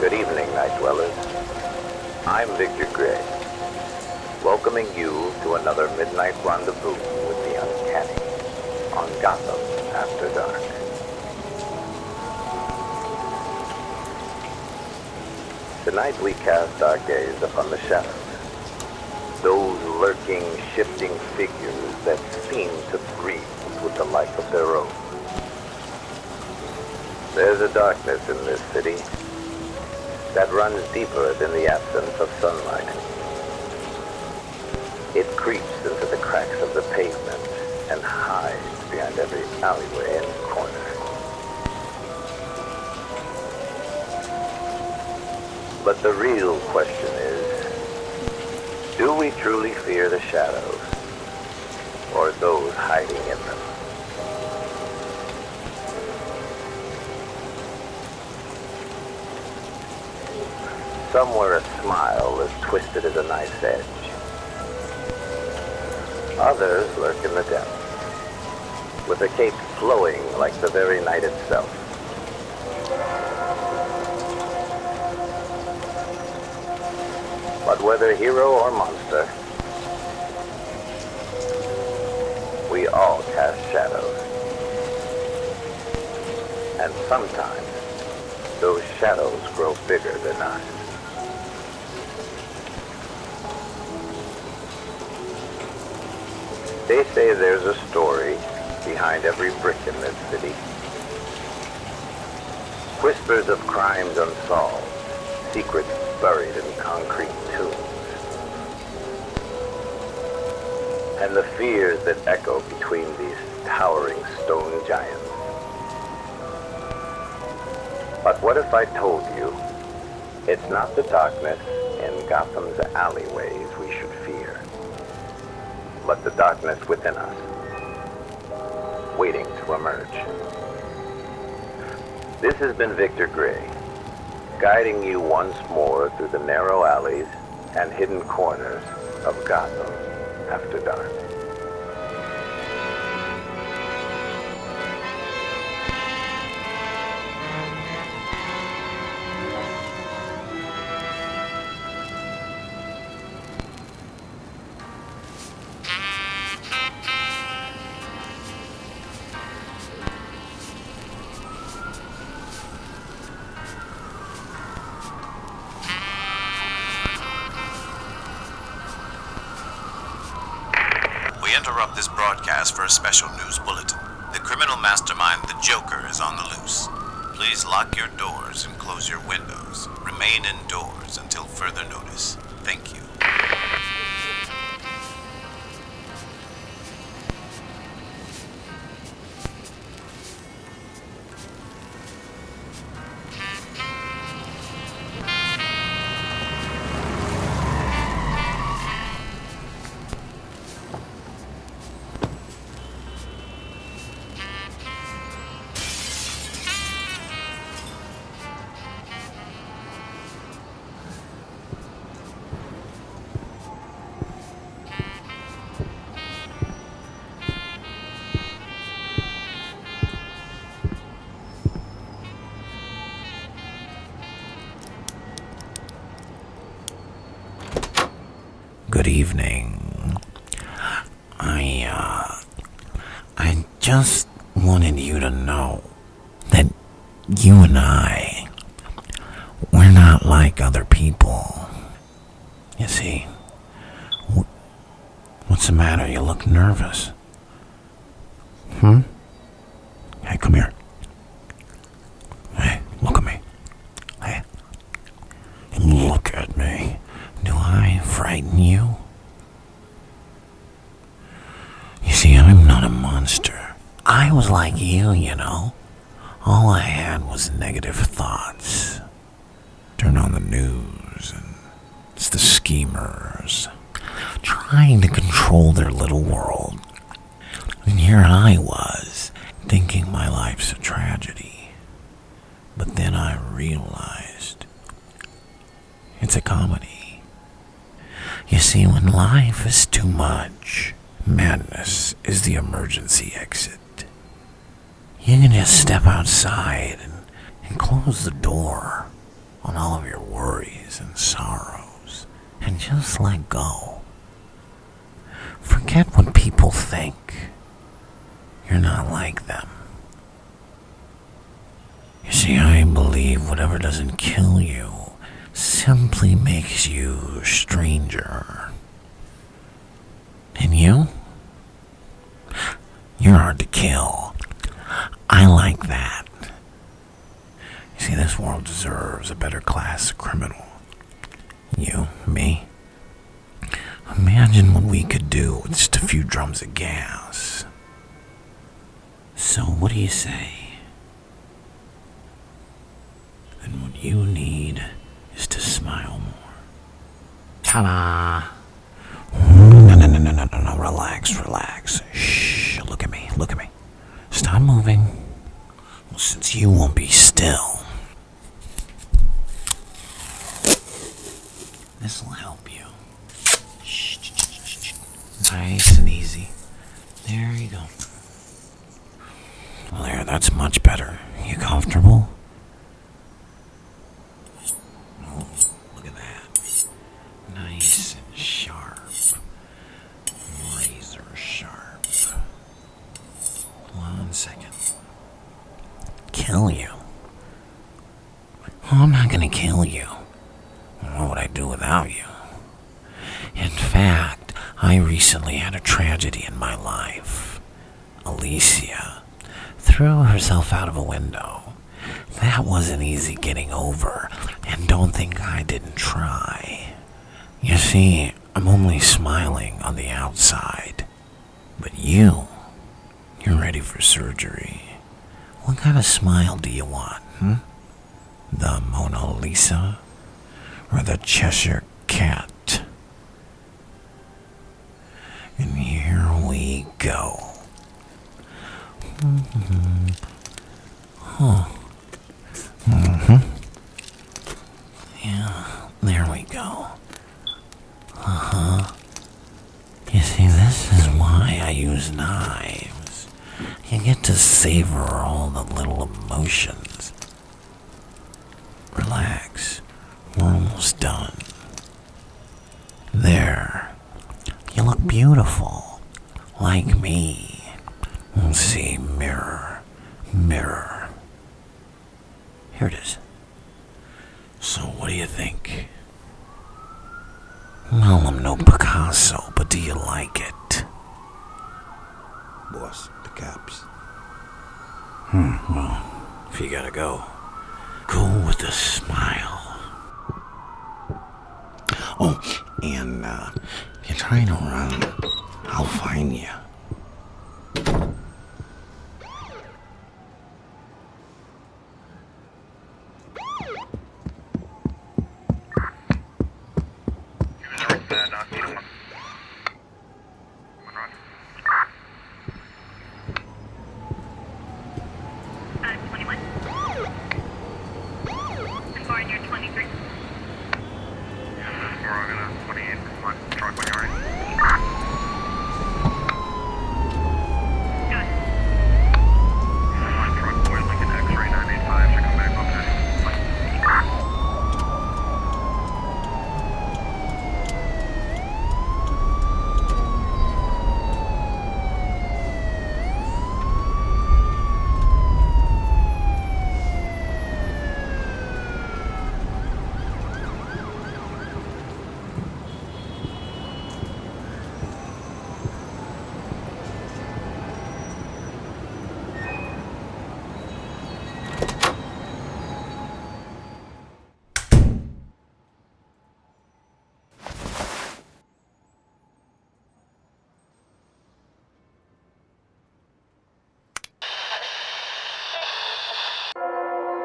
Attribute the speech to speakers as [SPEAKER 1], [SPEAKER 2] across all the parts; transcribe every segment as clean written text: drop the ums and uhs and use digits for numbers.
[SPEAKER 1] Good evening, Night Dwellers. I'm Victor Gray, welcoming you to another midnight rendezvous with the uncanny on Gotham After Dark. Tonight we cast our gaze upon the shadows, those lurking, shifting figures that seem to breathe with the life of their own. There's a darkness in this city that runs deeper than the absence of sunlight. It creeps into the cracks of the pavement and hides behind every alleyway and corner. But the real question is, do we truly fear the shadows, or those hiding in them? Somewhere a smile is twisted as a knife's edge. Others lurk in the depths, with a cape flowing like the very night itself. But whether hero or monster, we all cast shadows. And sometimes, those shadows grow bigger than us. They say there's a story behind every brick in this city. Whispers of crimes unsolved, secrets buried in concrete tombs, and the fears that echo between these towering stone giants. But what if I told you it's not the darkness in Gotham's alleyways we should fear, but the darkness within us, waiting to emerge? This has been Victor Gray, guiding you once more through the narrow alleys and hidden corners of Gotham After Dark.
[SPEAKER 2] We interrupt this broadcast for a special news bulletin. The criminal mastermind, the Joker, is on the loose. Please lock your doors and close your windows. Remain indoors until further notice. Thank you.
[SPEAKER 3] Good evening. I just wanted you to know that you and we're not like other people. You see, what's the matter? You look nervous. Hey, come here. Hey, look at me. Hey, look at me. Do I frighten you? You see, I'm not a monster. I was like you know. All I had was negative thoughts. Turn on the news, and it's the schemers trying to control their little world. And here I was, thinking my life's a tragedy. But then I realized it's a comedy. You see, when life is too much, madness is the emergency exit. You can just step outside and close the door, on all of your worries and sorrows and just let go. Forget what people think. You're not like them. You see, I believe whatever doesn't kill you simply makes you a stranger. And you? You're hard to kill. I like that. You see, this world deserves a better class of criminal. You, me. Imagine what we could do with just a few drums of gas. So what do you say? Then what you need is to smile more. Ta-da! No, relax. Shh, look at me. Stop moving. Well, since you won't be still, this'll help you. Shh. Nice and easy. There you go. Well, there, that's much better. You comfortable? Oh, look at that. Nice and sharp. Razor sharp. 1 second. Kill you? Oh, I'm not gonna kill you. What would I do without you? In fact, I recently had a tragedy in my life. Alicia threw herself out of a window. That wasn't easy getting over, and don't think I didn't try. You see, I'm only smiling on the outside. But you're ready for surgery. What kind of smile do you want, The Mona Lisa? Or the Cheshire Cat? And here we go. Yeah, there we go. You see, this is why I use knives. You get to savor all the little emotions. Relax. We're almost done. There. You look beautiful. Like me. See, mirror. Here it is. So what do you think? Well, I'm no Picasso, but do you like it?
[SPEAKER 4] Boss, the cops.
[SPEAKER 3] Well, if you gotta go with a smile. Oh, and if you're trying to run, I'll find you.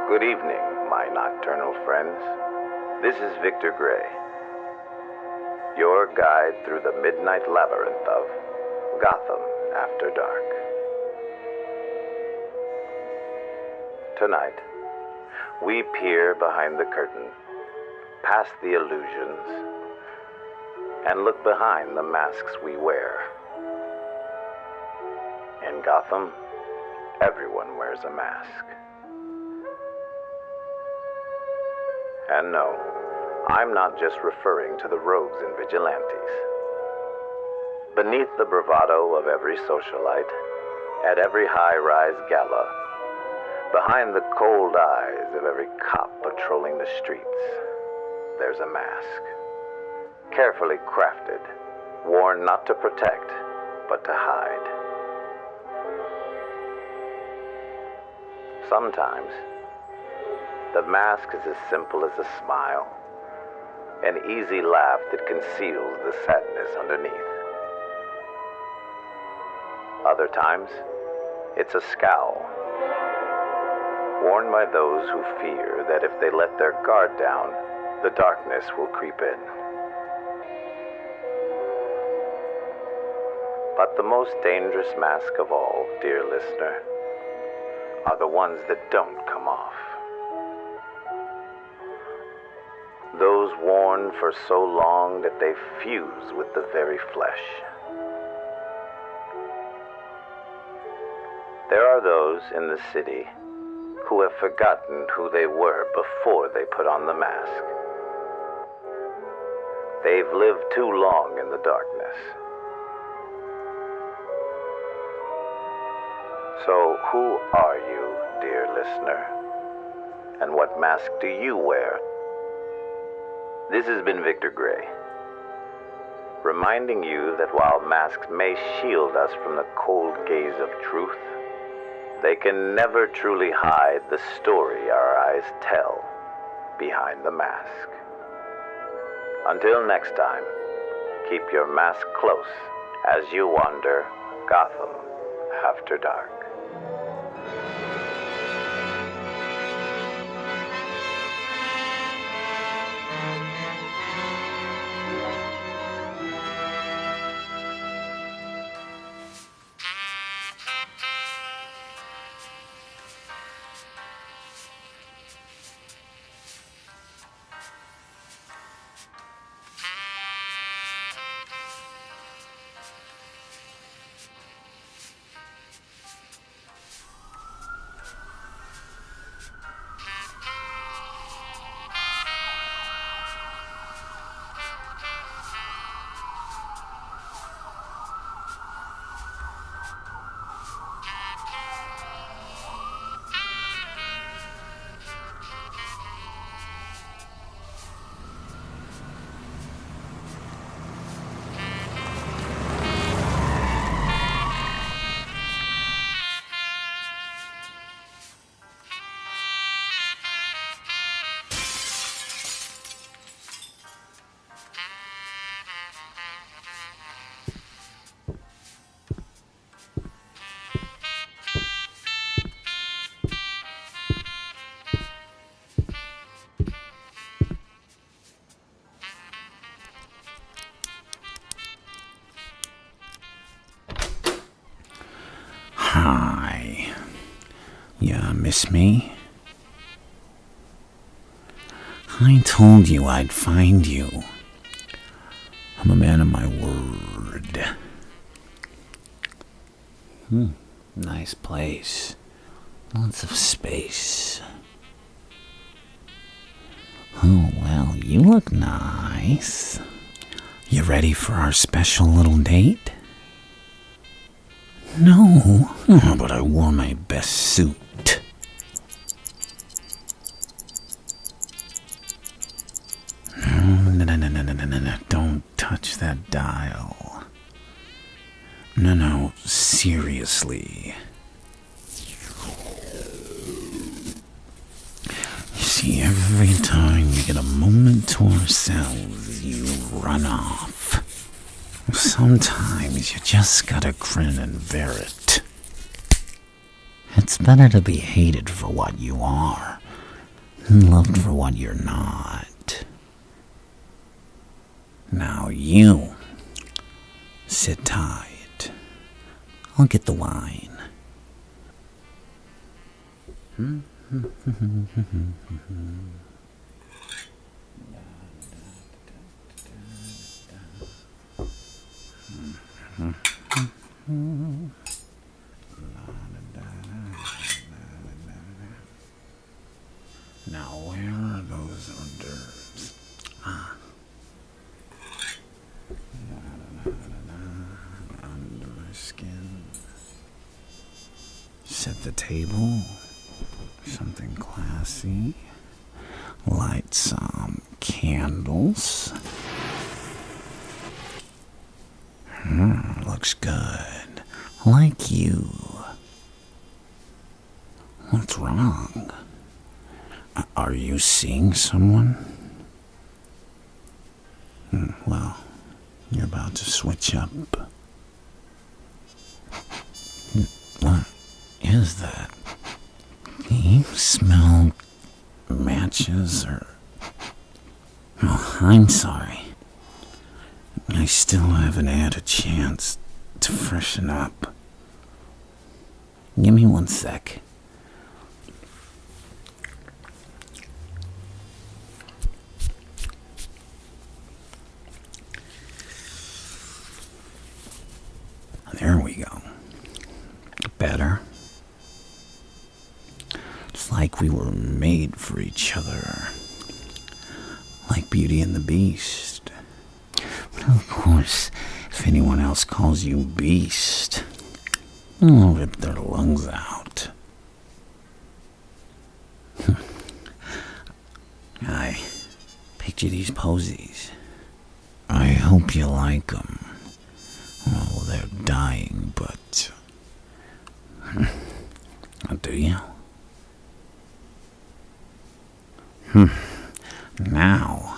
[SPEAKER 1] Good evening, my nocturnal friends. This is Victor Gray, your guide through the midnight labyrinth of Gotham After Dark. Tonight, we peer behind the curtain, past the illusions, and look behind the masks we wear. In Gotham, everyone wears a mask. And no, I'm not just referring to the rogues and vigilantes. Beneath the bravado of every socialite, at every high-rise gala, behind the cold eyes of every cop patrolling the streets, there's a mask. Carefully crafted, worn not to protect, but to hide. Sometimes, the mask is as simple as a smile, an easy laugh that conceals the sadness underneath. Other times, it's a scowl, worn by those who fear that if they let their guard down, the darkness will creep in. But the most dangerous mask of all, dear listener, are the ones that don't come off. Those worn for so long that they fuse with the very flesh. There are those in the city who have forgotten who they were before they put on the mask. They've lived too long in the darkness. So who are you, dear listener? And what mask do you wear? This has been Victor Gray, reminding you that while masks may shield us from the cold gaze of truth, they can never truly hide the story our eyes tell behind the mask. Until next time, keep your mask close as you wander Gotham After Dark.
[SPEAKER 3] Hi. You miss me? I told you I'd find you. I'm a man of my word. Nice place. Lots of space. Oh, well, you look nice. You ready for our special little date? No, but I wore my best suit. No, don't touch that dial. No, seriously. You see, every time we get a moment to ourselves, you run off. Sometimes you just gotta grin and bear it. It's better to be hated for what you are than loved for what you're not. Now you sit tight. I'll get the wine. Now where those hors d'oeuvres. Under my skin. Set the table. Something classy. Light some candles. Looks good. Like you. What's wrong? Are you seeing someone? Well, you're about to switch up. What is that? Do you smell matches or... Oh, I'm sorry. I still haven't had a chance to freshen up. Give me 1 sec. There we go. Better. It's like we were made for each other. Like Beauty and the Beast. But of course, if anyone else calls you Beast, I'll rip their lungs out. I picked you these posies. I hope you like them. Well, they're dying, but... do you? Now,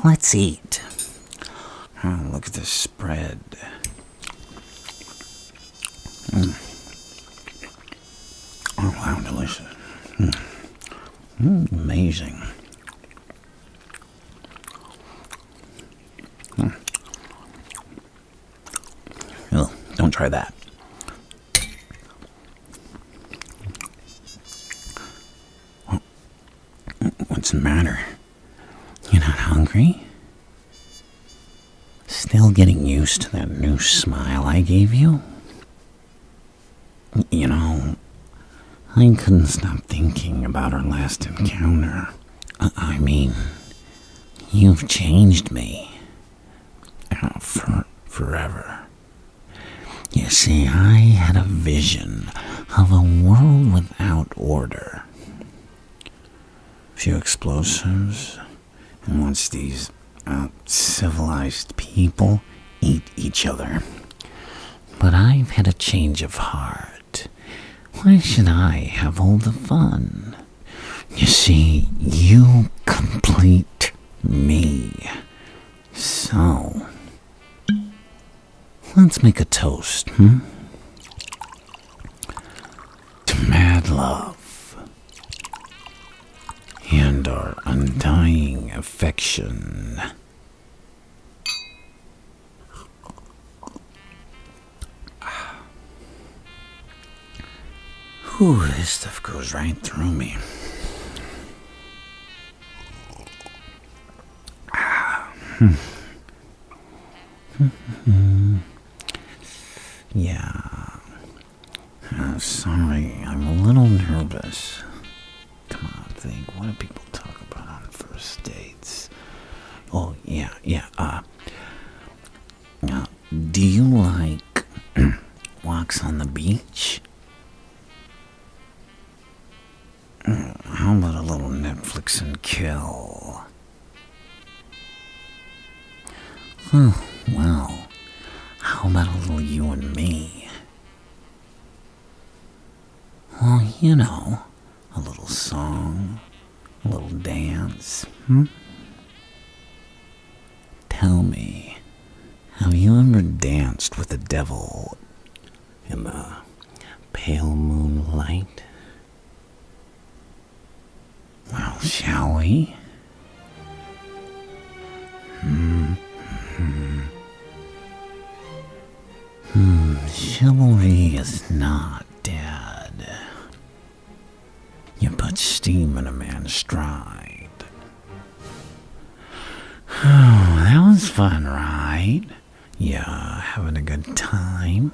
[SPEAKER 3] let's eat. Oh, look at this spread. Oh, wow, delicious. Amazing. Oh, don't try that. What's the matter? You're not hungry? Still getting used to that new smile I gave you? You know, I couldn't stop thinking about our last encounter. I mean, you've changed me. Forever. You see, I had a vision of a world without order. Few explosives, and once these civilized people eat each other. But I've had a change of heart. Why should I have all the fun? You see, you complete me. So, let's make a toast, To mad love. And our undying affection. Ooh, this stuff goes right through me. Yeah. Sorry, I'm a little nervous. Come on, think. What do people talk about on first dates? Oh, yeah. Do you like walks on the beach? How about a little Netflix and kill? Oh, well, how about a little you and me? Well, you know, a little song, a little dance, Tell me, have you ever danced with the devil in the pale moonlight? Well, shall we? Chivalry is not dead. You put steam in a man's stride. Oh, that was fun, right? Yeah, having a good time.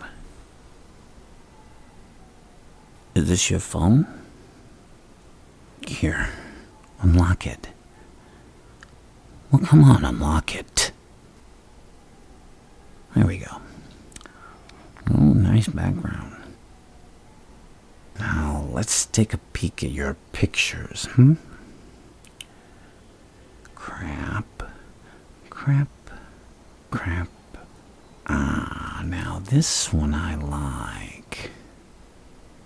[SPEAKER 3] Is this your phone? Here, unlock it. Well, come on, unlock it. There we go. Oh, nice background. Now, let's take a peek at your pictures, Crap. Now this one I like.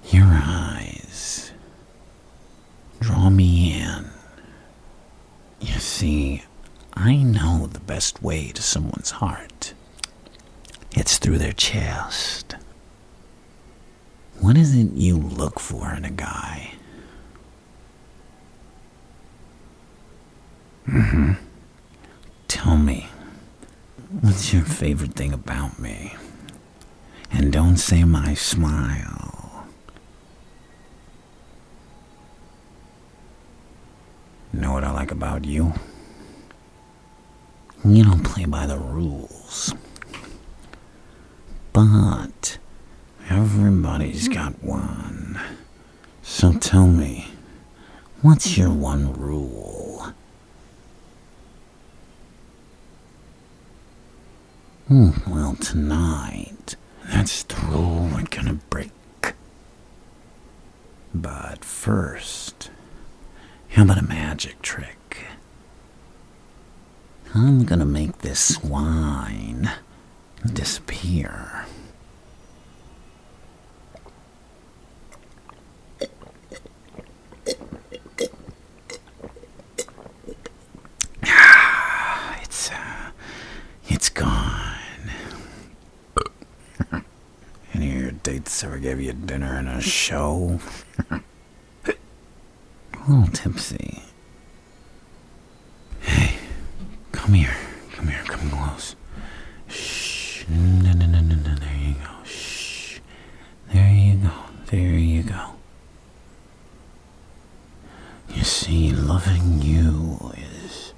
[SPEAKER 3] Your eyes. Draw me in. You see, I know the best way to someone's heart. It's through their chest. What is it you look for in a guy? Tell me, what's your favorite thing about me? And don't say my smile. Know what I like about you? You don't play by the rules. But everybody's got one. So tell me, what's your one rule? Well, tonight, that's the rule we're gonna break. But first, how about a magic trick? I'm gonna make this wine disappear. It's gone. Any of your dates ever gave you dinner and a show? A little tipsy. Hey, come here, come close. Shh, no, there you go, shh. There you go. You see, loving you is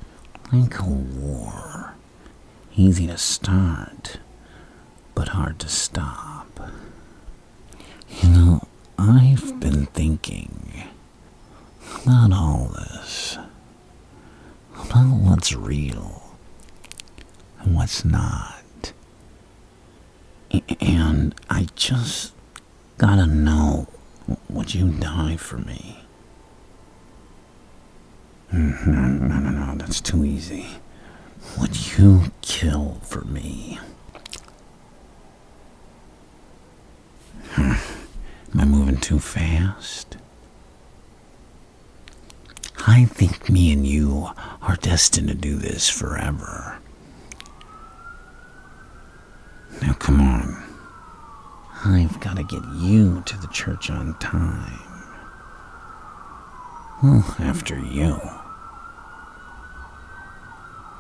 [SPEAKER 3] like a war. Easy to start, but hard to stop. You know, I've been thinking about all this. About what's real and what's not. And I just gotta know, would you die for me? No, that's too easy. Would you kill for me? Am I moving too fast? I think me and you are destined to do this forever. Now come on. I've got to get you to the church on time. Well, after you.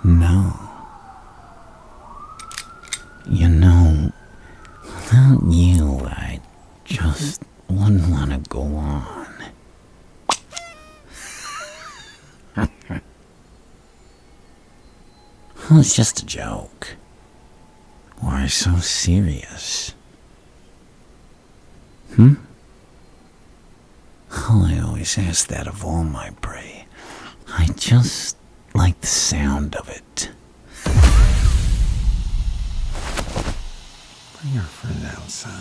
[SPEAKER 3] No. You know, without you, I just wouldn't want to go on. Well, it's just a joke. Why so serious? Oh, I always ask that of all my prey. I just like the sound of it. Bring your friend outside.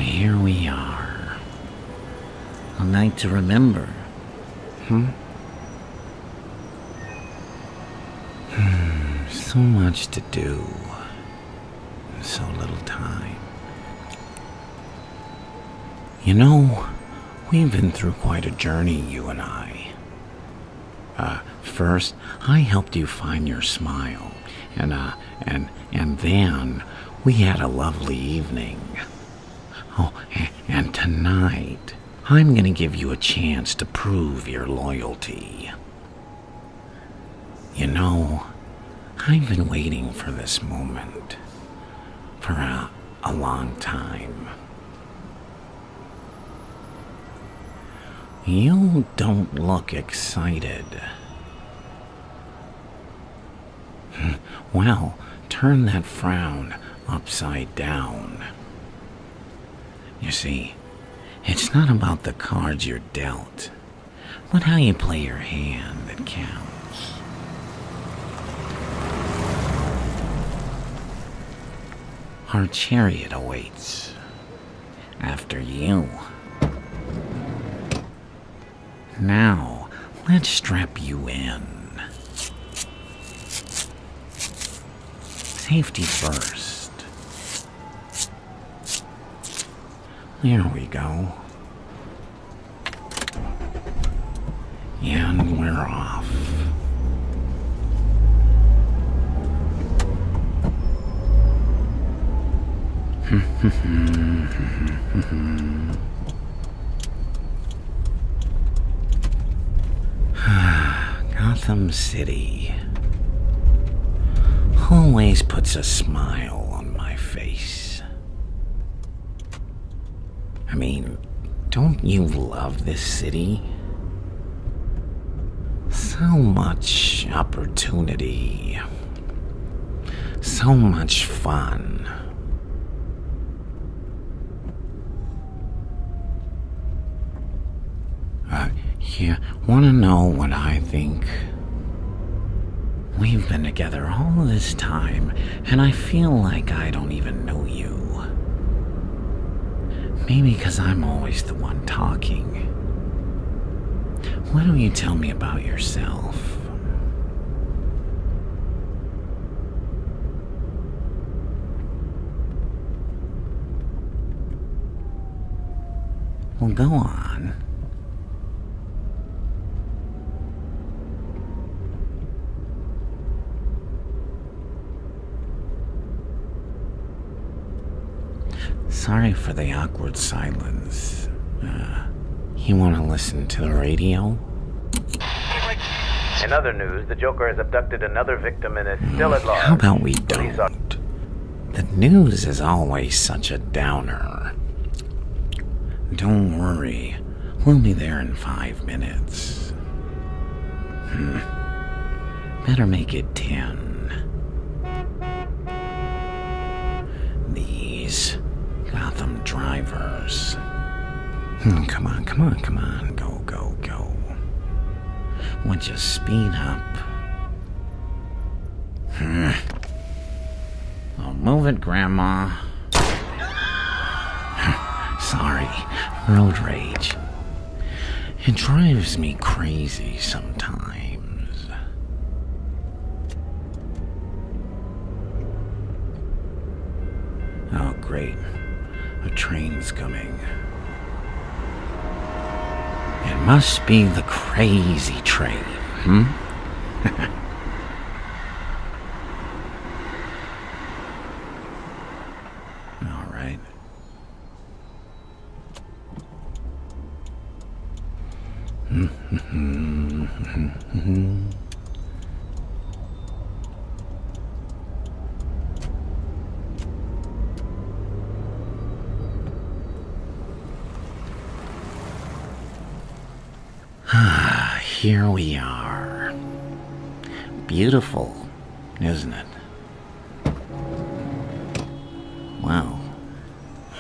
[SPEAKER 3] Here we are. A night to remember. So much to do. So little time. You know, we've been through quite a journey, you and I. First, I helped you find your smile. And then we had a lovely evening. Oh, and tonight, I'm gonna give you a chance to prove your loyalty. You know, I've been waiting for this moment for a long time. You don't look excited. Well, turn that frown upside down. You see, it's not about the cards you're dealt, but how you play your hand that counts. Our chariot awaits. After you. Now, let's strap you in. Safety first. There we go. And we're off. Gotham City always puts a smile on my face. I mean, don't you love this city? So much opportunity. So much fun. You want to know what I think? We've been together all this time, and I feel like I don't even know you. Maybe because I'm always the one talking. Why don't you tell me about yourself? Well, go on. Sorry for the awkward silence. You want to listen to the radio?
[SPEAKER 1] In other news, the Joker has abducted another victim and is still at large.
[SPEAKER 3] How about we don't? The news is always such a downer. Don't worry. We'll be there in 5 minutes. Better make it 10. These Gotham drivers. Come on. Go. Would you speed up? Oh, move it, Grandma. Sorry, road rage. It drives me crazy sometimes. Oh, great. A train's coming. It must be the crazy train, All right. Here we are. Beautiful, isn't it? Well,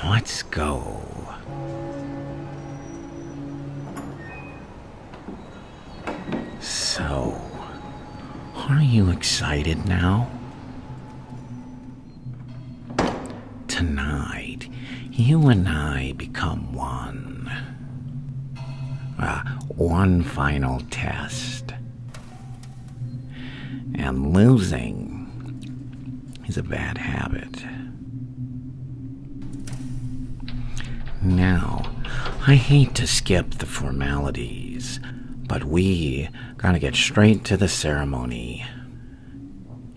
[SPEAKER 3] let's go. So, are you excited now? Tonight, you and I become one. One final test. And losing is a bad habit. Now, I hate to skip the formalities, but we gotta get straight to the ceremony.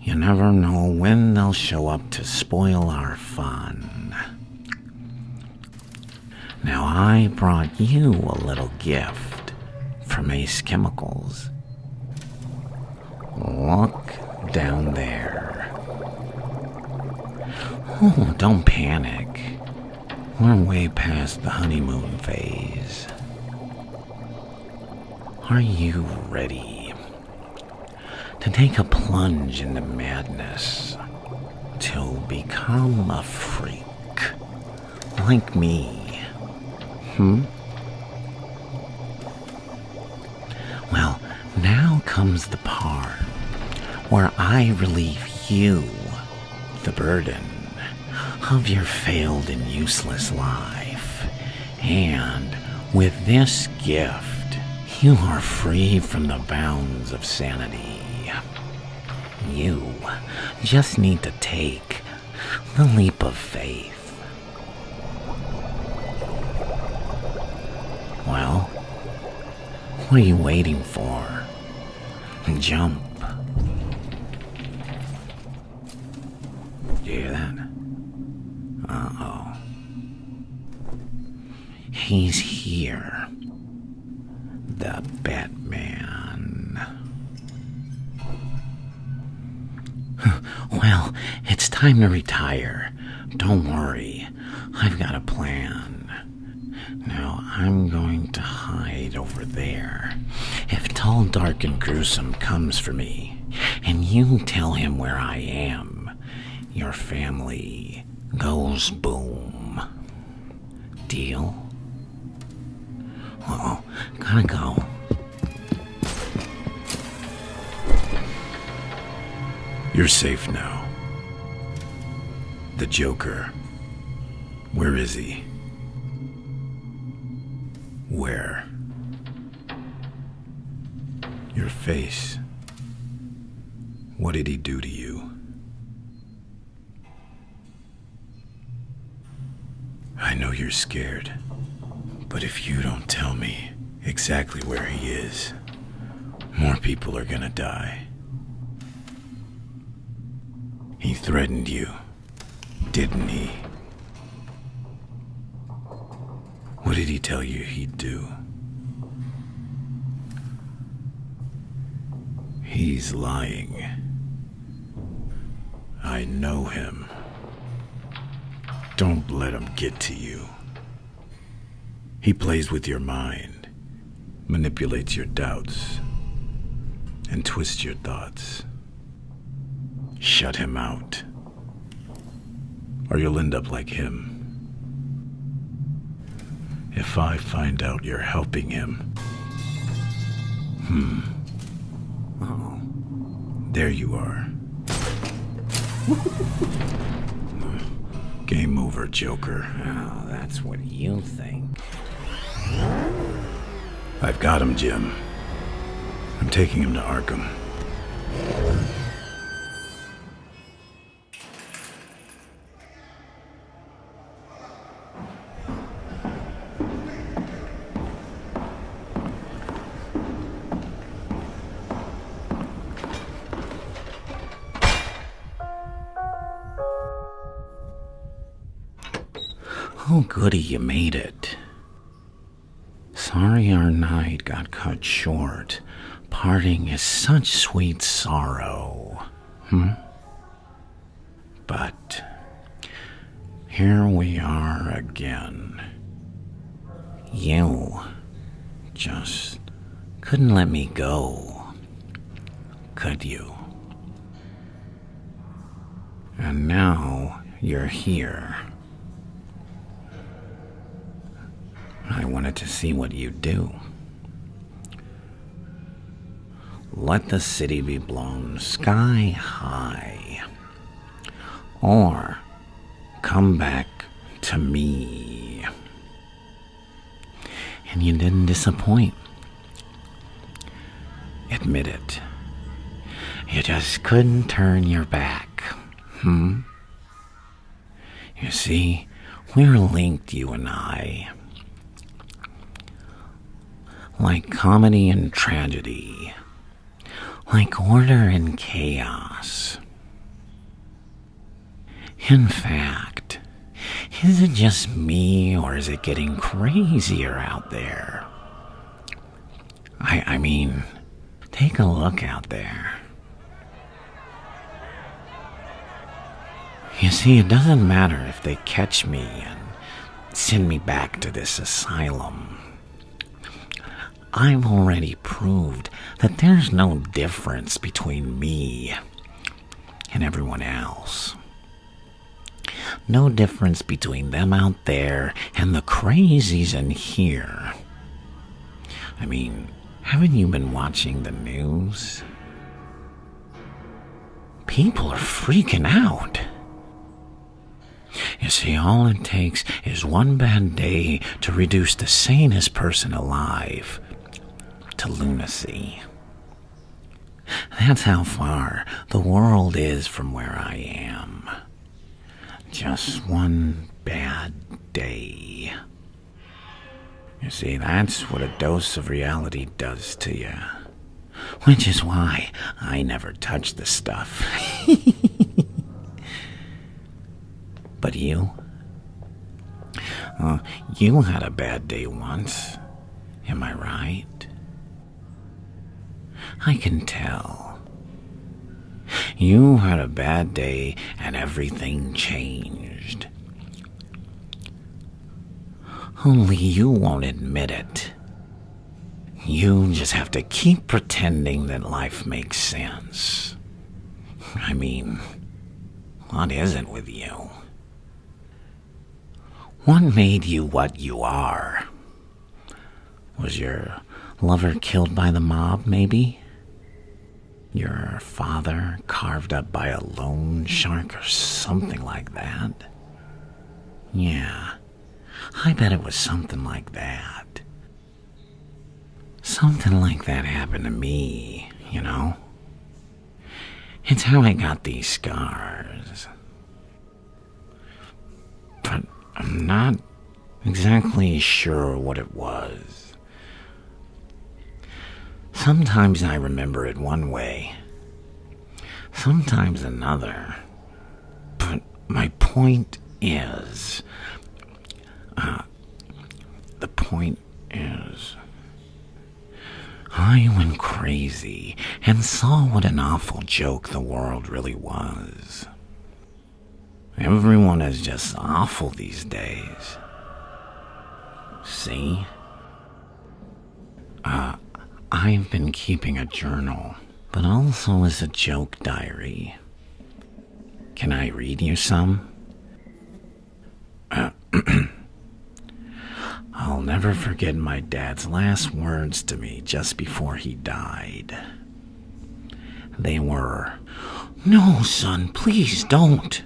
[SPEAKER 3] You never know when they'll show up to spoil our fun. Now, I brought you a little gift from Ace Chemicals. Look down there. Oh, don't panic. We're way past the honeymoon phase. Are you ready to take a plunge into madness to become a freak. Like me. Well, now comes the part where I relieve you the burden of your failed and useless life. And with this gift, you are free from the bounds of sanity. You just need to take the leap of faith. Well, what are you waiting for? Jump. You hear that? Uh-oh. He's here. The Batman. Well, it's time to retire. Don't worry. I've got a plan. Now, I'm going to hide over there. If Tall, Dark, and Gruesome comes for me, and you tell him where I am, your family goes boom. Deal? Uh-oh, gotta go. You're safe now. The Joker. Where is he? Where? Your face. What did he do to you? I know you're scared, but if you don't tell me exactly where he is, more people are gonna die. He threatened you, didn't he? What did he tell you he'd do? He's lying. I know him. Don't let him get to you. He plays with your mind, manipulates your doubts, and twists your thoughts. Shut him out, or you'll end up like him. If I find out you're helping him... Oh, there you are. Game over, Joker. Oh, that's what you think. I've got him, Jim. I'm taking him to Arkham. Oh, goody, you made it. Sorry our night got cut short. Parting is such sweet sorrow. But here we are again. You just couldn't let me go, could you? And now you're here. I wanted to see what you'd do. Let the city be blown sky high. Or come back to me. And you didn't disappoint. Admit it. You just couldn't turn your back. You see, we're linked, you and I. Like comedy and tragedy. Like order and chaos. In fact, is it just me or is it getting crazier out there? I mean, take a look out there. You see, it doesn't matter if they catch me and send me back to this asylum. I've already proved that there's no difference between me and everyone else. no difference between them out there and the crazies in here. I mean, haven't you been watching the news? People are freaking out. You see, all it takes is one bad day to reduce the sanest person alive to lunacy. That's how far the world is from where I am. Just one bad day. You see, that's what a dose of reality does to you. Which is why I never touch the stuff. But you? You had a bad day once. Am I right? I can tell. You had a bad day and everything changed. Only you won't admit it. You just have to keep pretending that life makes sense. I mean, what is it with you? What made you what you are? Was your lover killed by the mob, maybe? Your father carved up by a loan shark or something like that? Yeah, I bet it was something like that. Something like that happened to me, you know? It's how I got these scars. But I'm not exactly sure what it was. Sometimes I remember it one way, sometimes another. But my point is, I went crazy and saw what an awful joke the world really was. Everyone is just awful these days. See? I've been keeping a journal, but also as a joke diary. Can I read you some? I'll never forget my dad's last words to me just before he died. They were, "No, son, please don't."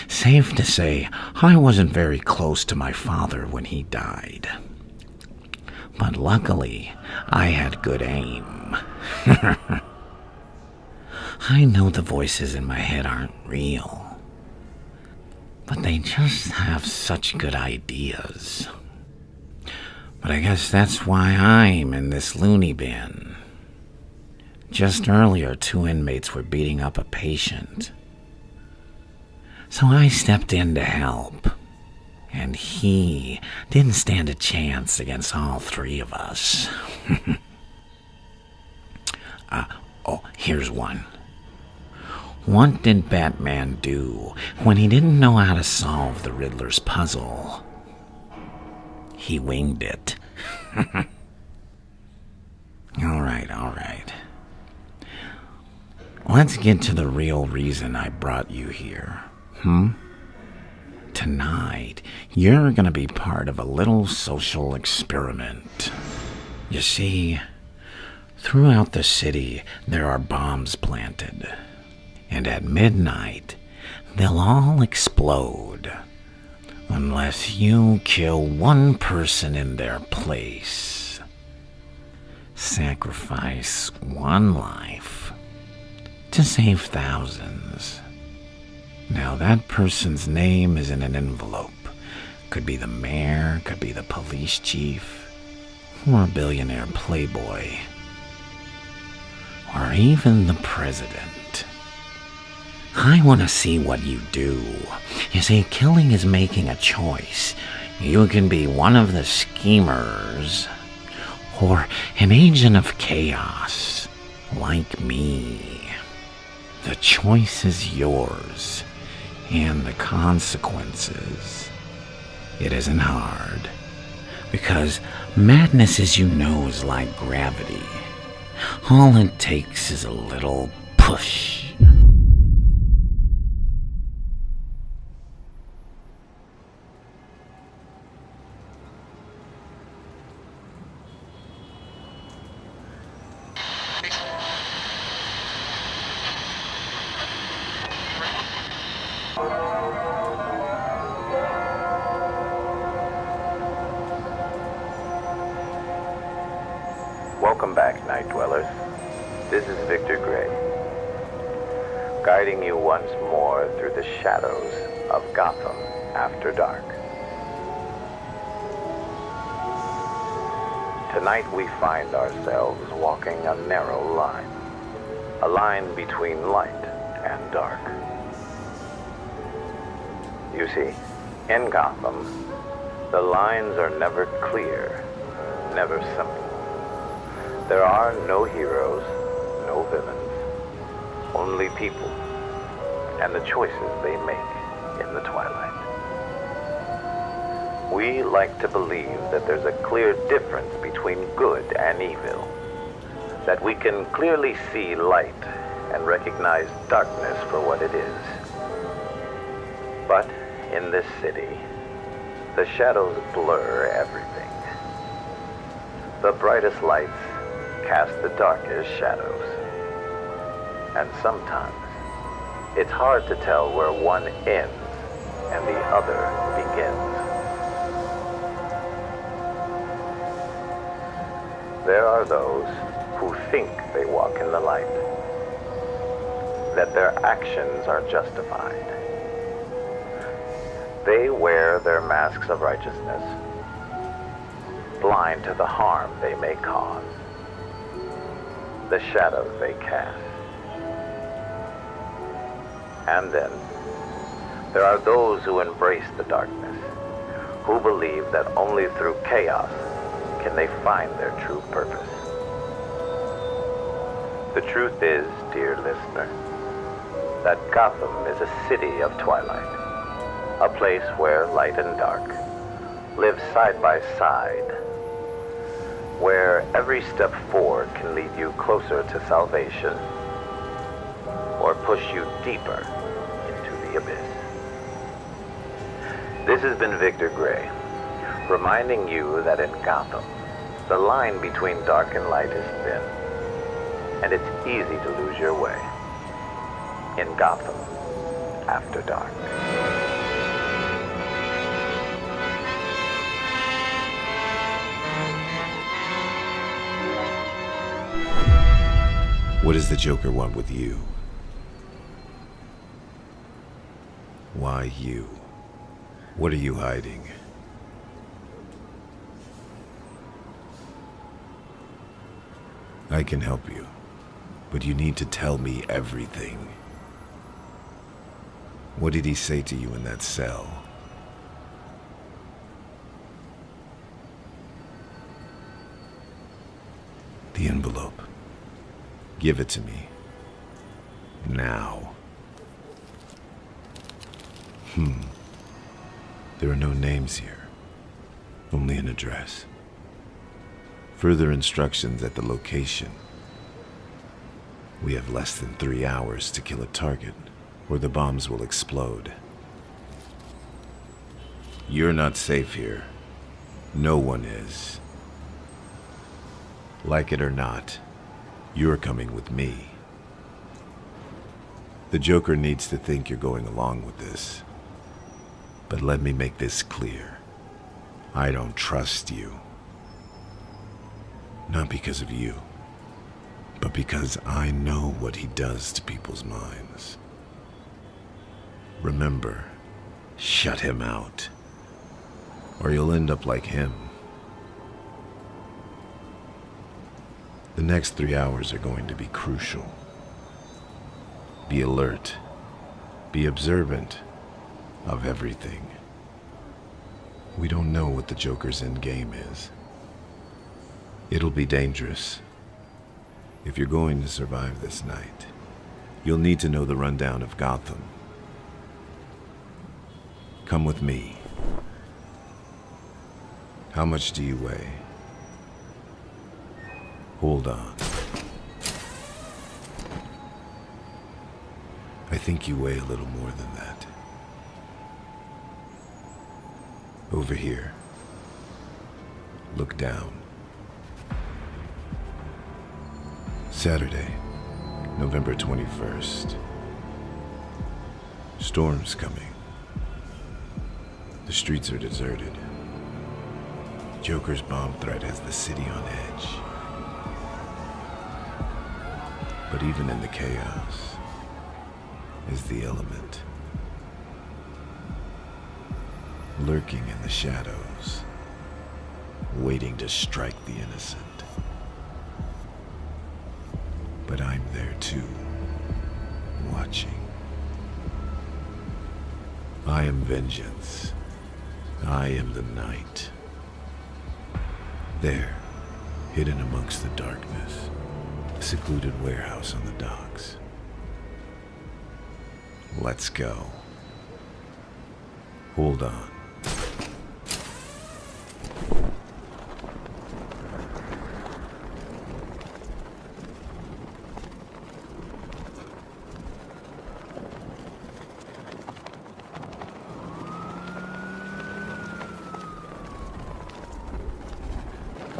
[SPEAKER 3] Safe to say, I wasn't very close to my father when he died. But luckily, I had good aim. I know the voices in my head aren't real, but they just have such good ideas. But I guess that's why I'm in this loony bin. Just earlier, 2 inmates were beating up a patient. So I stepped in to help. And he didn't stand a chance against all 3 of us. Here's one. What did Batman do when he didn't know how to solve the Riddler's puzzle? He winged it. All right. Let's get to the real reason I brought you here. Tonight, you're gonna be part of a little social experiment. You see, throughout the city, there are bombs planted. And at midnight, they'll all explode. Unless you kill one person in their place. Sacrifice one life to save thousands. Now that person's name is in an envelope. Could be the mayor, could be the police chief, or a billionaire playboy, or even the president. I want to see what you do. You see, killing is making a choice. You can be one of the schemers, or an agent of chaos, like me. The choice is yours. And the consequences. It isn't hard, because madness, as you know, is like gravity. All it takes is a little push.
[SPEAKER 1] Welcome back, Night Dwellers. This is Victor Gray, guiding you once more through the shadows of Gotham After Dark. Tonight we find ourselves walking a narrow line, a line between light and dark. You see, in Gotham, the lines are never clear, never simple. There are no heroes, no villains, only people, and the choices they make in the twilight. We like to believe that there's a clear difference between good and evil, that we can clearly see light and recognize darkness for what it is. But in this city, the shadows blur everything. The brightest lights cast the darkest shadows. And sometimes, it's hard to tell where one ends and the other begins. There are those who think they walk in the light, that their actions are justified. They wear their masks of righteousness, blind to the harm they may cause, the shadows they cast. And then, there are those who embrace the darkness, who believe that only through chaos can they find their true purpose. The truth is, dear listener, that Gotham is a city of twilight, a place where light and dark live side by side, where every step forward can lead you closer to salvation or push you deeper into the abyss. This has been Victor Gray, reminding you that in Gotham, the line between dark and light is thin, and it's easy to lose your way in Gotham After Dark.
[SPEAKER 3] What does the Joker want with you? Why you? What are you hiding? I can help you, but you need to tell me everything. What did he say to you in that cell? The envelope. Give it to me. Now. There are no names here. Only an address. Further instructions at the location. We have less than 3 hours to kill a target, or the bombs will explode. You're not safe here. No one is. Like it or not, you're coming with me. The Joker needs to think you're going along with this. But let me make this clear. I don't trust you. Not because of you, but because I know what he does to people's minds. Remember, shut him out, or you'll end up like him. The next 3 hours are going to be crucial. Be alert. Be observant of everything. We don't know what the Joker's end game is. It'll be dangerous. If you're going to survive this night, you'll need to know the rundown of Gotham. Come with me. How much do you weigh? Hold on. I think you weigh a little more than that. Over here. Look down. Saturday, November 21st.
[SPEAKER 4] Storm's coming. The streets are deserted. Joker's bomb threat has the city on edge. But even in the chaos is the element. Lurking in the shadows, waiting to strike the innocent. But I'm there too, watching. I am vengeance. I am the night. There, hidden amongst the darkness, a secluded warehouse on the docks. Let's go. Hold on.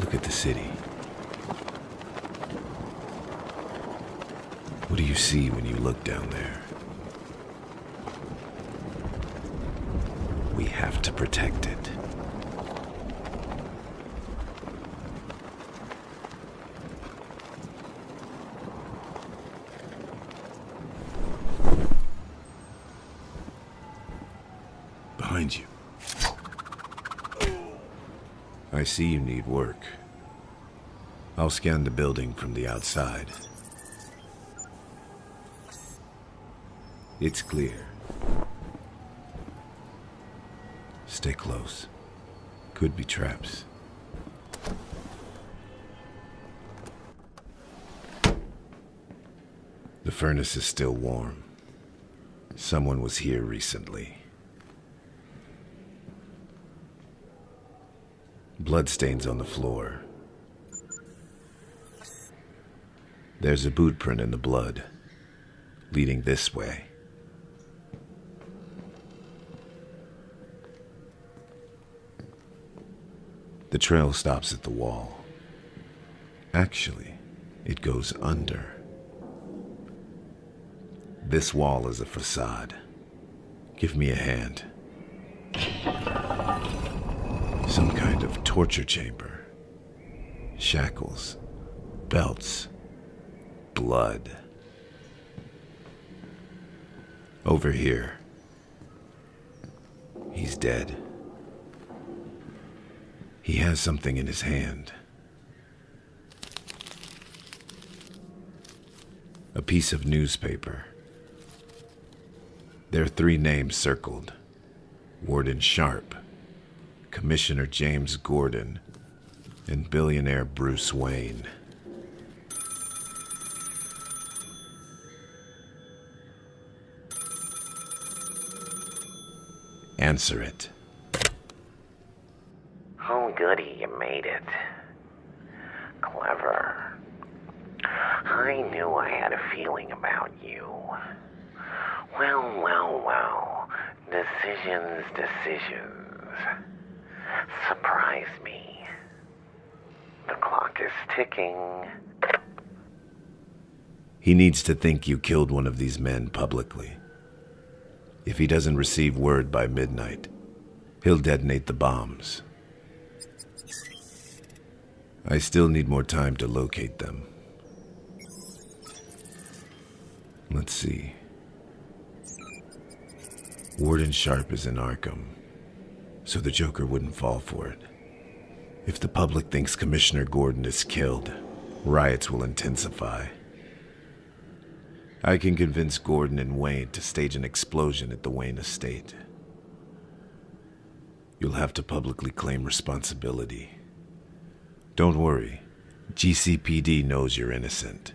[SPEAKER 4] Look at the city. What do you see when you look down there? We have to protect it. Behind you. I see you need work. I'll scan the building from the outside. It's clear. Stay close. Could be traps. The furnace is still warm. Someone was here recently. Bloodstains on the floor. There's a boot print in the blood, leading this way. The trail stops at the wall. Actually, it goes under. This wall is a facade. Give me a hand. Some kind of torture chamber. Shackles, belts, blood. Over here. He's dead. He has something in his hand. A piece of newspaper. There are 3 names circled. Warden Sharp, Commissioner James Gordon, and billionaire Bruce Wayne. Answer it.
[SPEAKER 3] Oh, goody, you made it. Clever. I knew I had a feeling about you. Well. Decisions. Surprise me. The clock is ticking.
[SPEAKER 4] He needs to think you killed one of these men publicly. If he doesn't receive word by midnight, he'll detonate the bombs. I still need more time to locate them. Let's see. Warden Sharp is in Arkham, so the Joker wouldn't fall for it. If the public thinks Commissioner Gordon is killed, riots will intensify. I can convince Gordon and Wayne to stage an explosion at the Wayne estate. You'll have to publicly claim responsibility. Don't worry, GCPD knows you're innocent.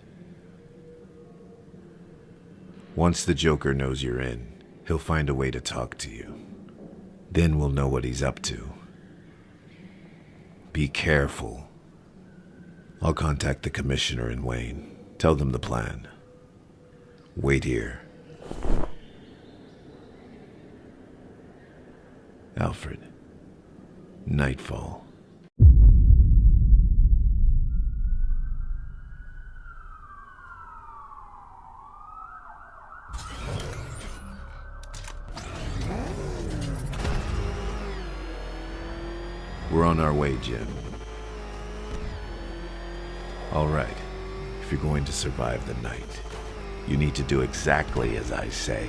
[SPEAKER 4] Once the Joker knows you're in, he'll find a way to talk to you. Then we'll know what he's up to. Be careful. I'll contact the Commissioner and Wayne. Tell them the plan. Wait here. Alfred. Nightfall. We're on our way, Jim. All right. If you're going to survive the night, you need to do exactly as I say.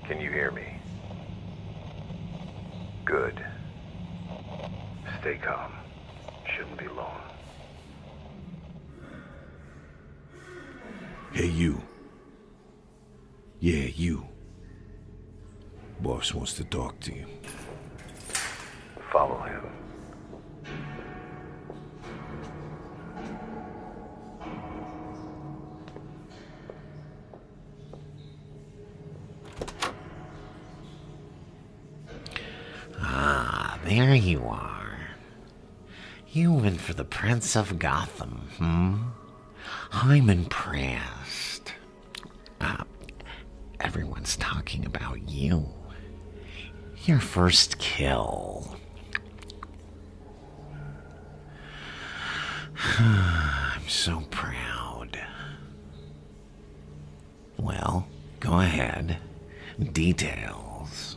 [SPEAKER 1] Can you hear me? Good. Stay calm. Shouldn't be long.
[SPEAKER 4] Hey, you. Yeah, you. Boss wants to talk to you.
[SPEAKER 1] Follow him.
[SPEAKER 3] There you are. You went for the Prince of Gotham, I'm impressed. Everyone's talking about you. Your first kill. I'm so proud. Well, go ahead. Details.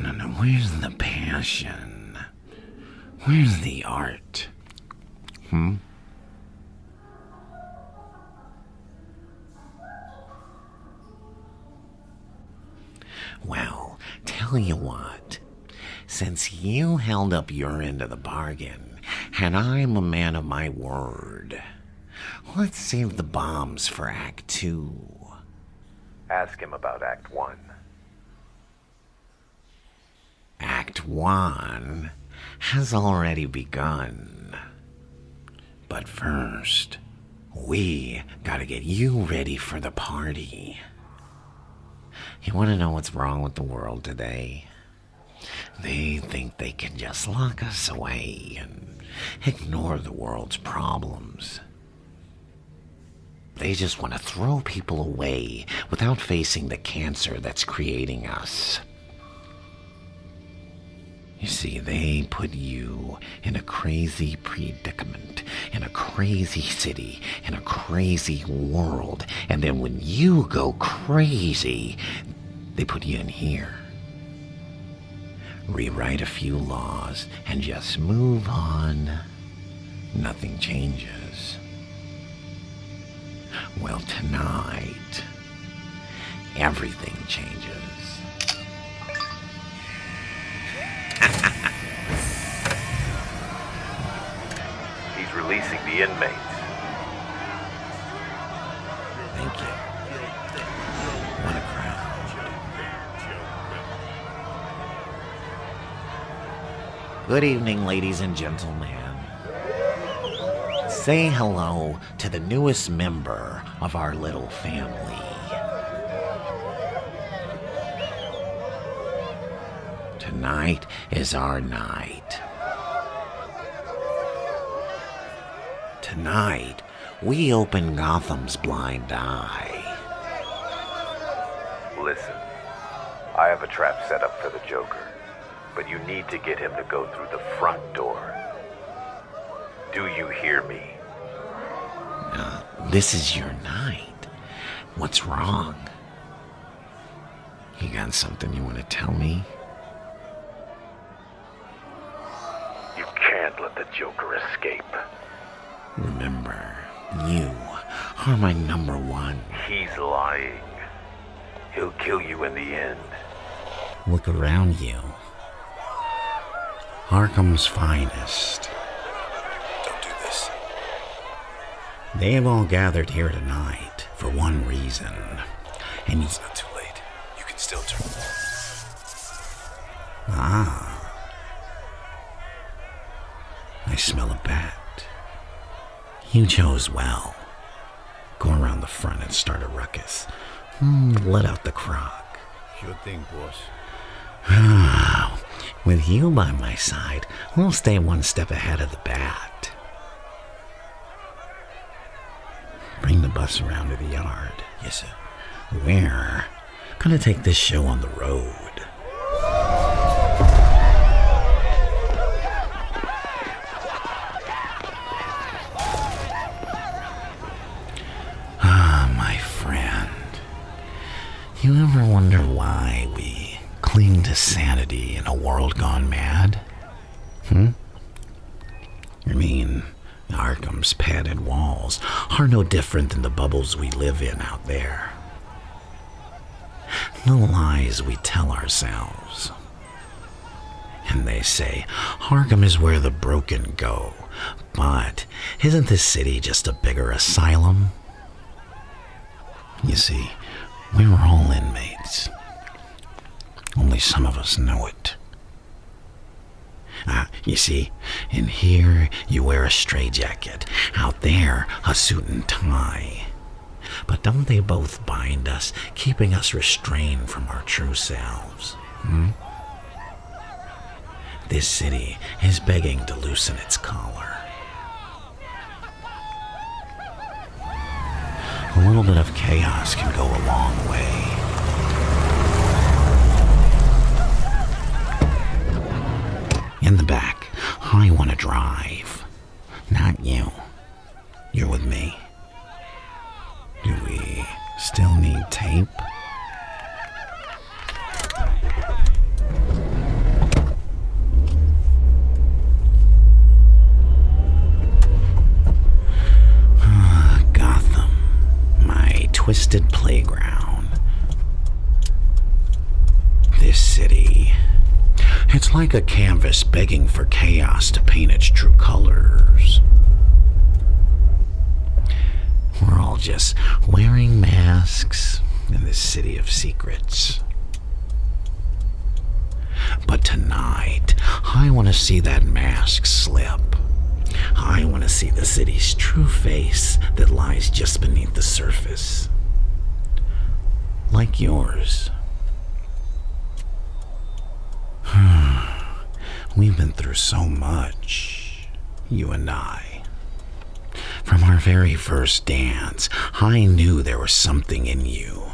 [SPEAKER 3] No. Where's the passion? Where's the art? Well, tell you what. Since you held up your end of the bargain, and I'm a man of my word, let's save the bombs for Act 2.
[SPEAKER 1] Ask him about Act 1.
[SPEAKER 3] Act 1 has already begun. But first, we gotta get you ready for the party. You wanna know what's wrong with the world today? They think they can just lock us away and ignore the world's problems. They just want to throw people away without facing the cancer that's creating us. You see, they put you in a crazy predicament, in a crazy city, in a crazy world, and then when you go crazy, they put you in here. Rewrite a few laws and just move on. Nothing changes. Well, tonight, everything changes.
[SPEAKER 1] He's releasing the inmates.
[SPEAKER 3] Thank you. What a crowd. Good evening, ladies and gentlemen. Say hello to the newest member of our little family. Tonight is our night. Tonight, we open Gotham's blind eye.
[SPEAKER 1] Listen, I have a trap set up for the Joker, but you need to get him to go through the front door. Do you hear me?
[SPEAKER 3] This is your night. What's wrong? You got something you want to tell me?
[SPEAKER 1] You can't let the Joker escape.
[SPEAKER 3] Remember, you are my number one.
[SPEAKER 1] He's lying. He'll kill you in the end.
[SPEAKER 3] Look around you. Arkham's finest.
[SPEAKER 4] Don't do this.
[SPEAKER 3] They have all gathered here tonight for one reason. And
[SPEAKER 4] It's not too late. You can still turn.
[SPEAKER 3] I smell a bat. You chose well. Go around the front and start a ruckus. Let out the crock.
[SPEAKER 4] Sure thing, boss.
[SPEAKER 3] With you by my side, we'll stay one step ahead of the bat. Bring the bus around to the yard.
[SPEAKER 4] Yes, sir.
[SPEAKER 3] We're gonna take this show on the road. My friend. You ever wonder why we cling to sanity in a world gone mad? I mean, Arkham's padded walls are no different than the bubbles we live in out there. The lies we tell ourselves. And they say, Arkham is where the broken go. But isn't this city just a bigger asylum? You see, we were all inmates. Only some of us know it. You see, in here you wear a straitjacket. Out there, a suit and tie. But don't they both bind us, keeping us restrained from our true selves? This city is begging to loosen its collar. A little bit of chaos can go a long way. In the back, I want to drive. Not you. You're with me. Do we still need tape? Gotham, my twisted playground. This city, it's like a canvas begging for chaos to paint its true colors. We're all just wearing masks in this city of secrets. But tonight, I want to see that mask slip. I want to see the city's true face that lies just beneath the surface. Like yours. We've been through so much, you and I. From our very first dance, I knew there was something in you.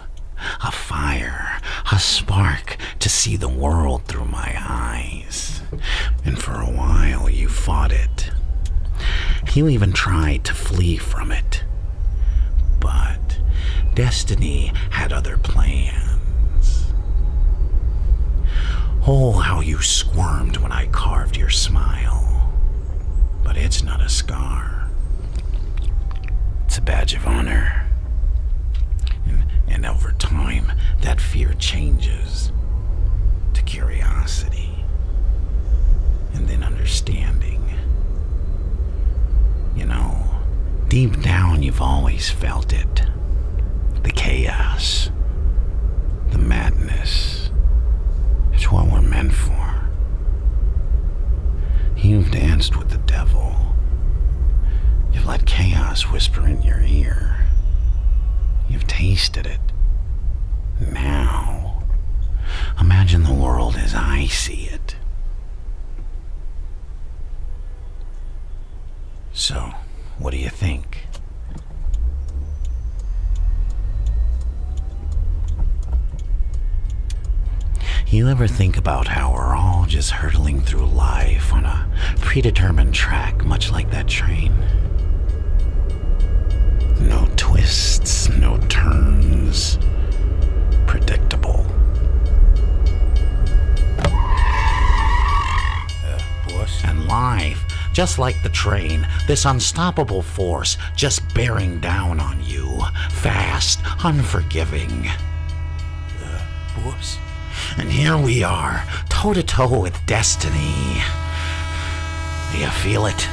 [SPEAKER 3] A fire, a spark to see the world through my eyes. And for a while you fought it. You even tried to flee from it. But destiny had other plans. Oh, how you squirmed when I carved your smile. But it's not a scar. It's a badge of honor. And over time, that fear changes to curiosity. And then understanding. You know, deep down you've always felt it. The chaos. The madness. It's what we're meant for. You've danced with the devil. You've let chaos whisper in your ear. You've tasted it. Now, imagine the world as I see it. So, what do you think? You ever think about how we're all just hurtling through life on a predetermined track, much like that train? No twists, no turns. Predictable.
[SPEAKER 4] Boss?
[SPEAKER 3] And life, just like the train, this unstoppable force just bearing down on you. Fast, unforgiving.
[SPEAKER 4] Boss?
[SPEAKER 3] And here we are, toe-to-toe with destiny. Do you feel it?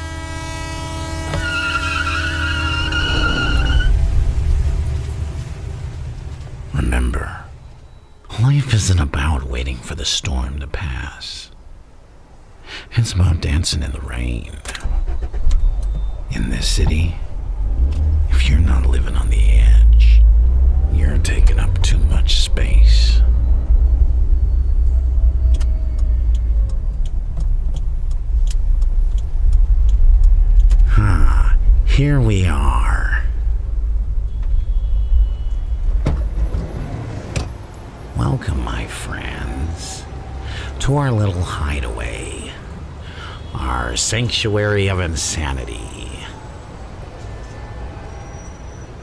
[SPEAKER 3] Remember, life isn't about waiting for the storm to pass. It's about dancing in the rain. In this city, if if you're not living on the edge, you're taking up too much space. Here we are. Welcome, my friends, to our little hideaway, our sanctuary of insanity.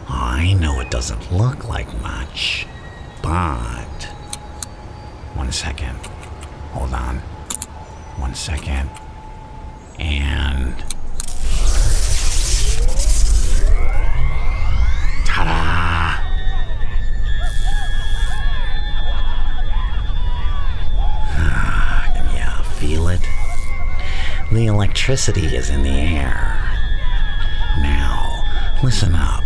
[SPEAKER 3] I know it doesn't look like much, but... One second. Hold on. 1 second. And... Ta-da! Can you feel it? The electricity is in the air. Now, listen up.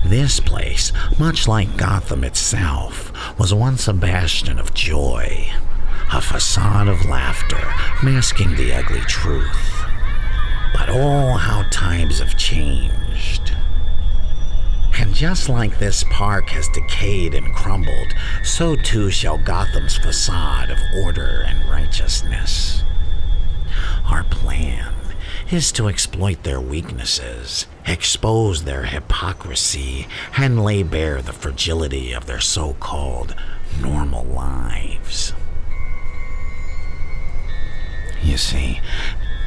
[SPEAKER 3] This place, much like Gotham itself, was once a bastion of joy, a facade of laughter masking the ugly truth. But oh, how times have changed. And just like this park has decayed and crumbled, so too shall Gotham's facade of order and righteousness. Our plan is to exploit their weaknesses, expose their hypocrisy, and lay bare the fragility of their so-called normal lives. You see,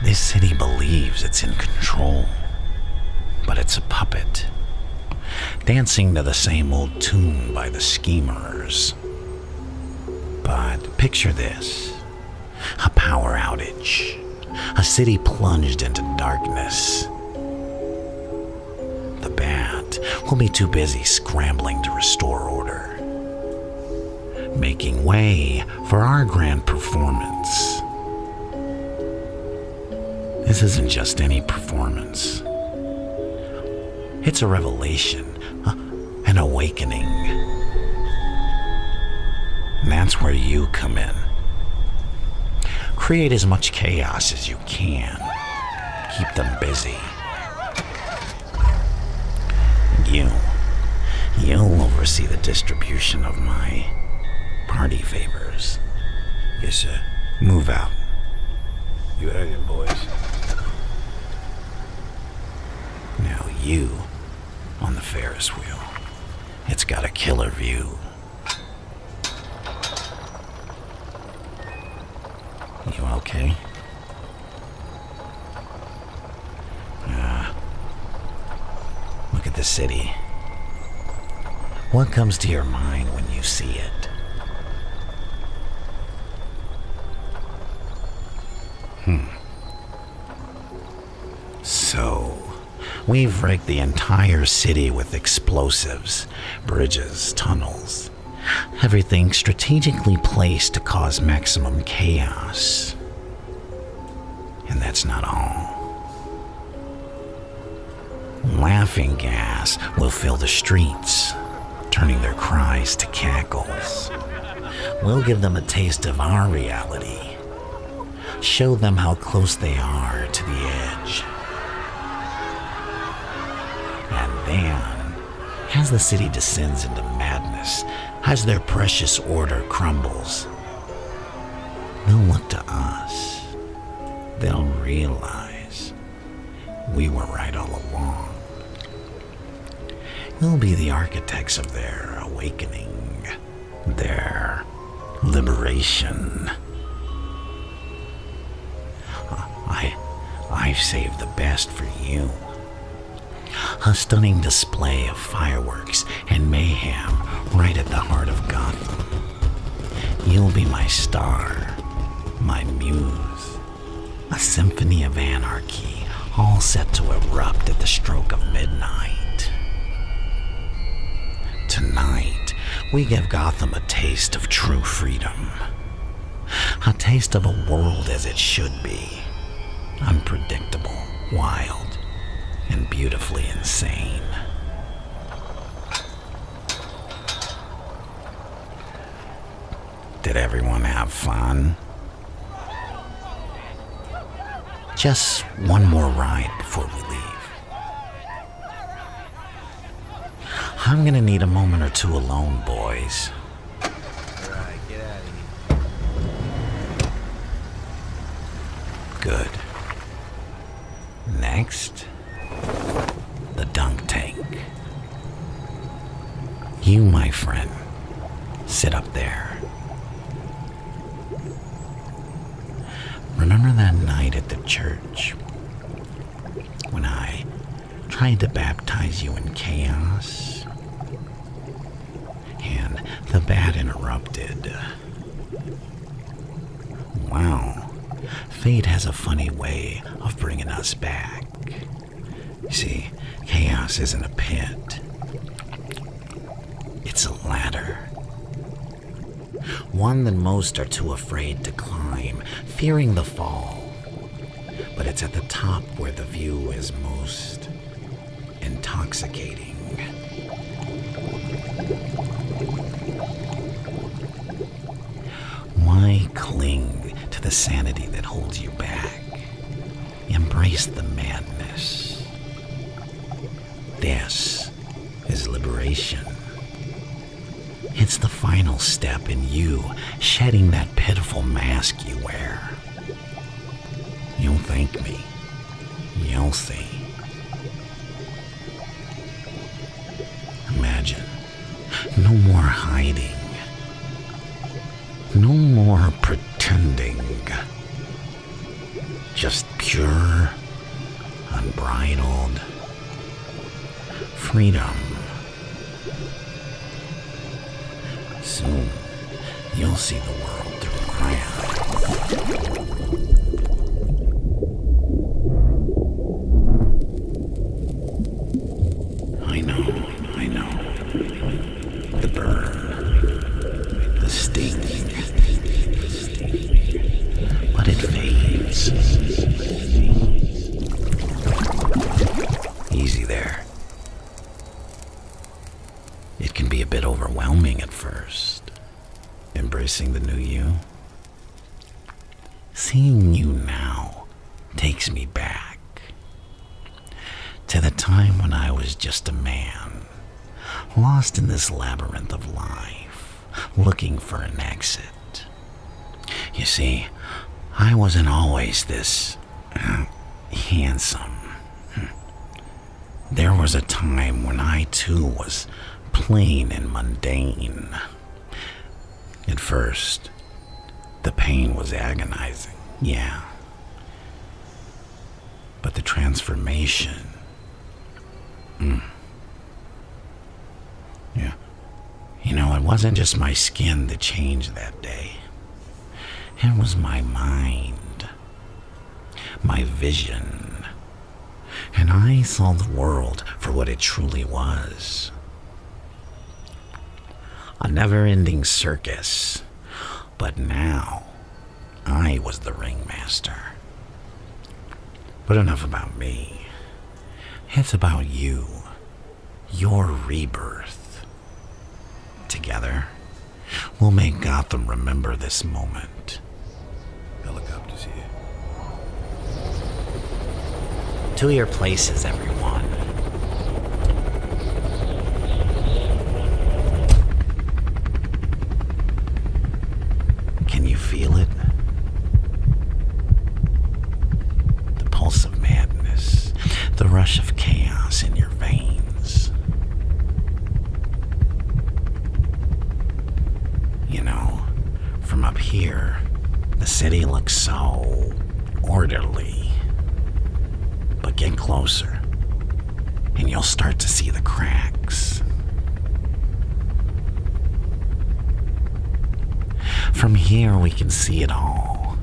[SPEAKER 3] this city believes it's in control, but it's a puppet, dancing to the same old tune by the schemers. But picture this, a power outage, a city plunged into darkness. The Bat will be too busy scrambling to restore order, making way for our grand performance. This isn't just any performance. It's a revelation, an awakening. And that's where you come in. Create as much chaos as you can. Keep them busy. You'll oversee the distribution of my party favors.
[SPEAKER 4] Yes, sir.
[SPEAKER 3] Move out.
[SPEAKER 4] You heard him, boys.
[SPEAKER 3] Now you, on the Ferris wheel. It's got a killer view. You okay? Look at the city. What comes to your mind when you see it? So, we've rigged the entire city with explosives, bridges, tunnels, everything strategically placed to cause maximum chaos. And that's not all. Laughing gas will fill the streets, turning their cries to cackles. We'll give them a taste of our reality. Show them how close they are to the edge. And then, as the city descends into madness, as their precious order crumbles, they'll look to us. They'll realize we were right all along. We'll be the architects of their awakening, their liberation. I've saved the best for you. A stunning display of fireworks and mayhem right at the heart of Gotham. You'll be my star, my muse. A symphony of anarchy, all set to erupt at the stroke of midnight. Tonight, we give Gotham a taste of true freedom. A taste of a world as it should be. Unpredictable, wild, and beautifully insane. Did everyone have fun? Just one more ride before we leave. I'm gonna need a moment or two alone, boys.
[SPEAKER 5] Alright, get out of here.
[SPEAKER 3] Good. Next, the dunk tank. You, my friend, sit up there. Remember that night at the church when I tried to baptize you in chaos? And the bat interrupted. Wow, fate has a funny way of bringing us back. You see, chaos isn't a pit. It's a ladder. One that most are too afraid to climb, fearing the fall. But it's at the top where the view is most intoxicating. Why cling to the sanity that holds you back? Embrace the madness. This is liberation. It's the final step in you shedding that pitiful mask you wear. You'll thank me. You'll see. Imagine. No more hiding. No more pretending. Just pure, unbridled freedom. Soon, you'll see the world through crayon. I know. The burn, the sting. But it fades. Easy there. It can be a bit overwhelming at first, embracing the new you. Seeing you now takes me back to the time when I was just a man, lost in this labyrinth of life, looking for an exit. You see, I wasn't always this handsome. There was a time when I too was plain and mundane. At first, the pain was agonizing, yeah. But the transformation, yeah. You know, it wasn't just my skin that changed that day. It was my mind, my vision. And I saw the world for what it truly was. A never-ending circus. But now, I was the ringmaster. But enough about me. It's about you. Your rebirth. Together, we'll make Gotham remember this moment.
[SPEAKER 4] Helicopters here.
[SPEAKER 3] To your places, everyone. Can you feel it? The pulse of madness, the rush of chaos in your veins. You know, from up here, the city looks so orderly. But get closer, and you'll start to see the cracks. From here, we can see it all.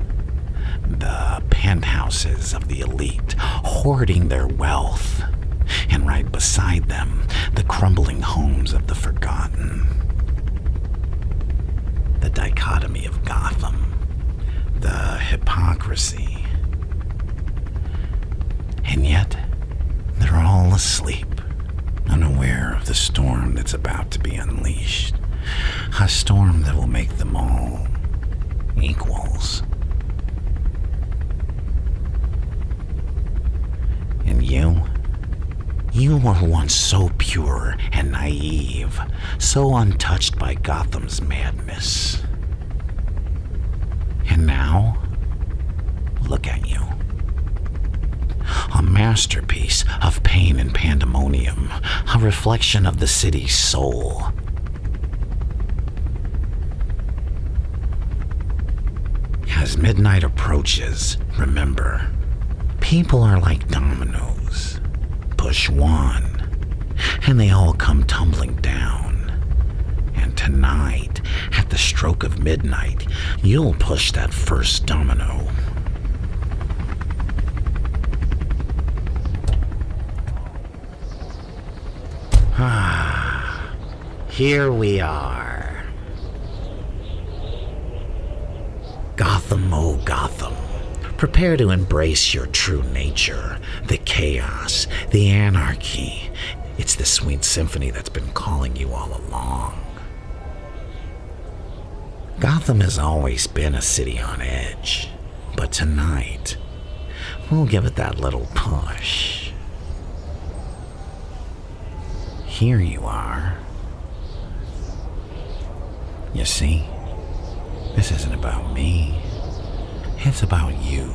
[SPEAKER 3] The penthouses of the elite, hoarding their wealth. And right beside them, the crumbling homes of the forgotten. The dichotomy of Gotham. The hypocrisy. And yet, they're all asleep, unaware of the storm that's about to be unleashed. A storm that will make them all equals. And You were once so pure and naive, so untouched by Gotham's madness. And now, look at you. A masterpiece of pain and pandemonium, a reflection of the city's soul. As midnight approaches, remember, people are like dominoes. Push one, and they all come tumbling down. And tonight, at the stroke of midnight, you'll push that first domino. Here we are. Gotham, oh Gotham. Prepare to embrace your true nature, the chaos, the anarchy. It's the sweet symphony that's been calling you all along. Gotham has always been a city on edge, but tonight, we'll give it that little push. Here you are. You see, this isn't about me. It's about you.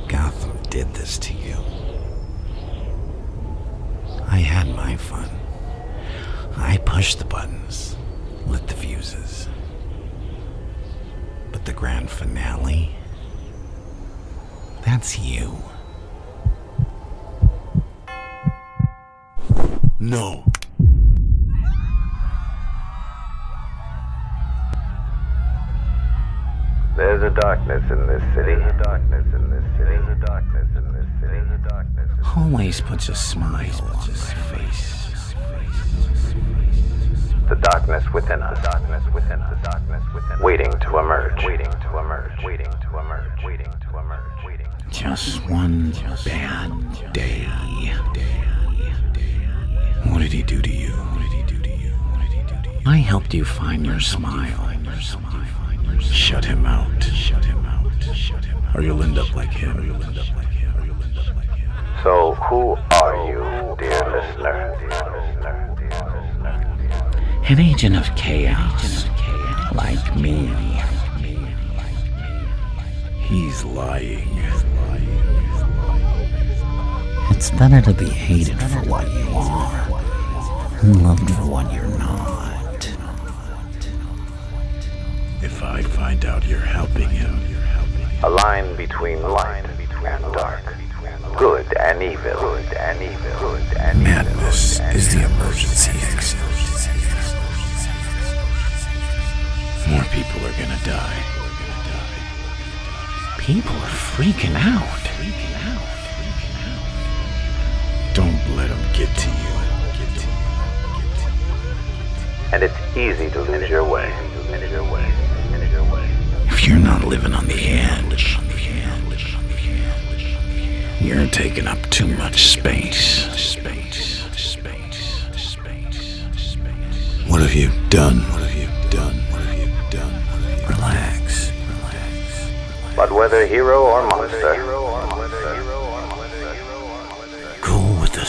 [SPEAKER 3] Gotham did this to you. I had my fun. I pushed the buttons, lit the fuses. But the grand finale, that's you.
[SPEAKER 4] No.
[SPEAKER 1] There's a darkness in this city. There's a darkness in this city. There's a darkness in this city. There's a darkness in this city.
[SPEAKER 3] Always puts a smile on my face.
[SPEAKER 1] The darkness within us. The darkness within us. The darkness within us. Waiting to emerge. Waiting to emerge. Waiting to emerge. Waiting to emerge. Waiting to emerge.
[SPEAKER 3] Just one bad day. What did he do to you? I helped you find your smile.
[SPEAKER 4] Shut him out. Shut him out. Shut him out. Or you'll end up like him.
[SPEAKER 1] So who are you, dear listener?
[SPEAKER 3] An agent of chaos, like me.
[SPEAKER 4] He's lying.
[SPEAKER 3] It's better to be hated for what you are, and loved for what you're not.
[SPEAKER 4] If I find out you're helping him,
[SPEAKER 1] A line between light and dark. Good and evil. Good and evil. Good and
[SPEAKER 4] madness is the emergency exit. More people are gonna die.
[SPEAKER 3] People are freaking out.
[SPEAKER 4] Don't let him get to you.
[SPEAKER 1] And it's easy to lose your way.
[SPEAKER 3] If you're not living on the edge, you're taking up too much space.
[SPEAKER 4] What have you done?
[SPEAKER 3] Relax.
[SPEAKER 1] But whether hero or monster,
[SPEAKER 3] Go with the